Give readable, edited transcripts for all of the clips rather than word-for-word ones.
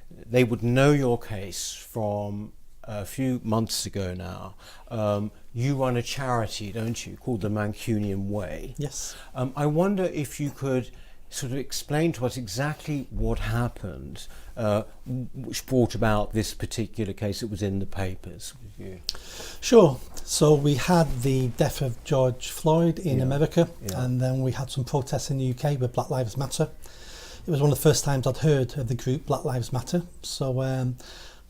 they would know your case from a few months ago now. You run a charity, don't you, called the Mancunian Way? Yes. I wonder if you could sort of explain to us exactly what happened, which brought about this particular case that was in the papers with you. Sure. So we had the death of George Floyd in America, and then we had some protests in the UK with Black Lives Matter. It was one of the first times I'd heard of the group Black Lives Matter. So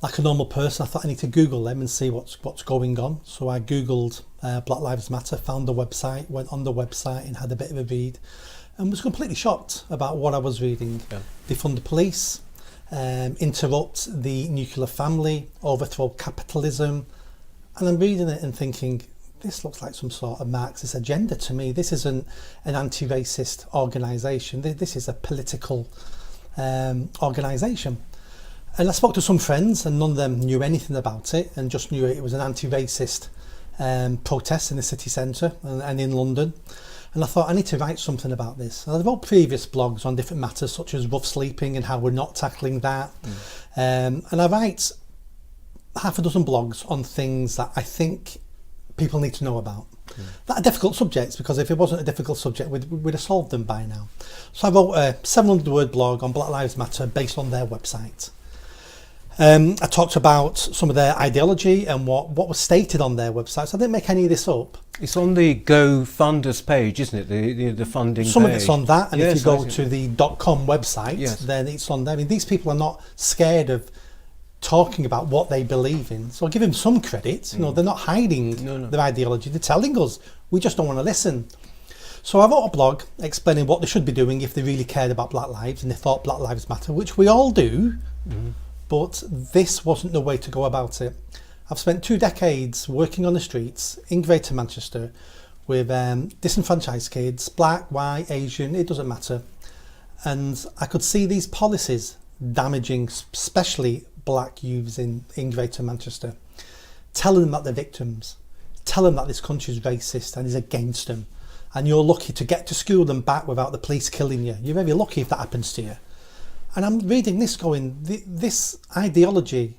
like a normal person, I thought I need to Google them and see what's going on. So I Googled Black Lives Matter, found the website, went on the website and had a bit of a read, and was completely shocked about what I was reading. Defund the police, interrupt the nuclear family, overthrow capitalism. And I'm reading it and thinking, this looks like some sort of Marxist agenda to me. This isn't an anti-racist organisation. This is a political organisation. And I spoke to some friends and none of them knew anything about it and just knew it was an anti-racist protest in the city centre and in London. And I thought, I need to write something about this. And I wrote previous blogs on different matters such as rough sleeping and how we're not tackling that. And I write half a dozen blogs on things that I think people need to know about. That are difficult subjects, because if it wasn't a difficult subject, we'd have solved them by now. So I wrote a 700-word blog on Black Lives Matter based on their website. I talked about some of their ideology and what was stated on their website. So I didn't make any of this up. It's on the Go Fund Us page, isn't it? The funding Some page. of it's on that, and Yes, if you go to the .com website, then it's on there. I mean, these people are not scared of talking about what they believe in. So I'll give them some credit. You know, they're not hiding their ideology. They're telling us, we just don't want to listen. So I wrote a blog explaining what they should be doing if they really cared about Black lives and they thought Black Lives Matter, which we all do. But this wasn't the way to go about it. I've spent 2 decades working on the streets in Greater Manchester with disenfranchised kids, black, white, Asian, it doesn't matter. And I could see these policies damaging especially black youths in Greater Manchester. Telling them that they're victims. Tell them that this country is racist and is against them. And you're lucky to get to school and back without the police killing you. You're very lucky if that happens to you. And I'm reading this going, this ideology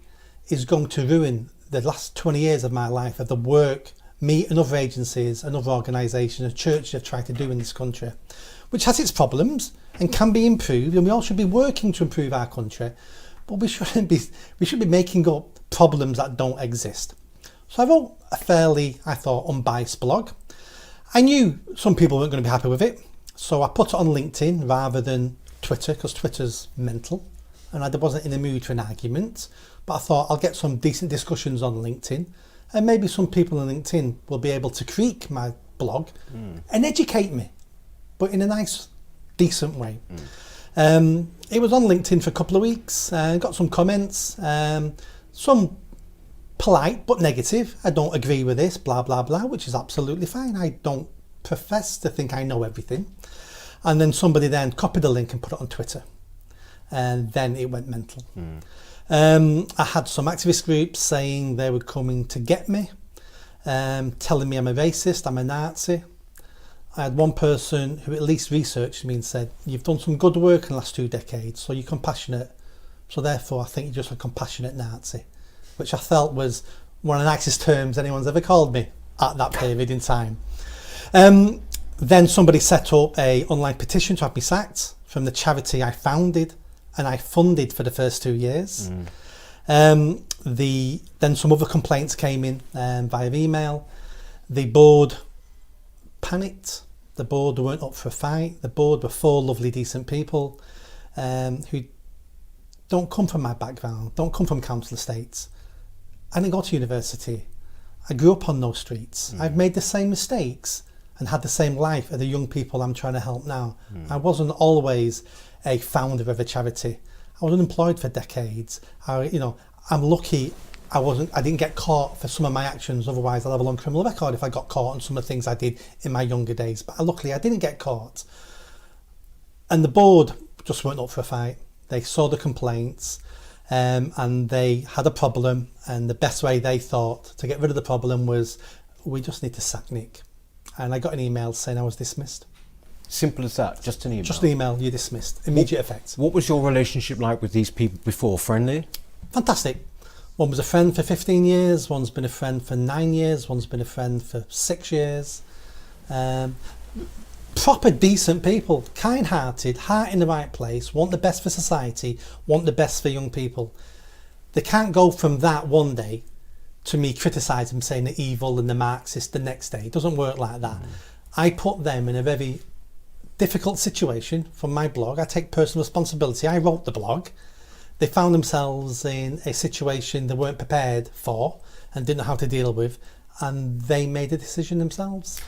is going to ruin the last 20 years of my life, of the work me and other agencies and other organisations and churches have tried to do in this country, which has its problems and can be improved, and we all should be working to improve our country, but we should be making up problems that don't exist. So I wrote a fairly, I thought, unbiased blog. I knew some people weren't going to be happy with it, so I put it on LinkedIn rather than Twitter, because Twitter's mental and I wasn't in the mood for an argument. But I thought I'll get some decent discussions on LinkedIn, and maybe some people on LinkedIn will be able to critique my blog and educate me, but in a nice, decent way. It was on LinkedIn for a couple of weeks and got some comments, some polite but negative. I don't agree with this, blah blah blah, which is absolutely fine. I don't profess to think I know everything. And then somebody then copied the link and put it on Twitter, and then it went mental. I had some activist groups saying they were coming to get me, telling me I'm a racist, I'm a Nazi. I had one person who at least researched me and said, you've done some good work in the last 2 decades, so you're compassionate, so therefore I think you're just a compassionate Nazi, which I felt was one of the nicest terms anyone's ever called me at that period in time. Then somebody set up a online petition to have me sacked from the charity I founded and I funded for the first 2 years. Then some other complaints came in via email. The board panicked. The board weren't up for a fight. The board were 4 lovely, decent people who don't come from my background, don't come from council estates. I didn't go to university. I grew up on those streets. I've made the same mistakes and had the same life as the young people I'm trying to help now. I wasn't always a founder of a charity. I was unemployed for decades. I'm lucky I didn't get caught for some of my actions, otherwise I'd have a long criminal record if I got caught on some of the things I did in my younger days. But luckily I didn't get caught. And the board just weren't up for a fight. They saw the complaints and they had a problem, and the best way they thought to get rid of the problem was, we just need to sack Nick. And I got an email saying I was dismissed. Simple as that, just an email. Just an email, you're dismissed. Immediate effect. What was your relationship like with these people before? Friendly? Fantastic. One was a friend for 15 years, one's been a friend for 9 years, one's been a friend for 6 years. Proper decent people, kind-hearted, heart in the right place, want the best for society, want the best for young people. They can't go from that one day to me criticising them, saying they're evil and the Marxist the next day. It doesn't work like that. I put them in a very difficult situation from my blog. I take personal responsibility. I wrote the blog. They found themselves in a situation they weren't prepared for and didn't know how to deal with, and they made a decision themselves.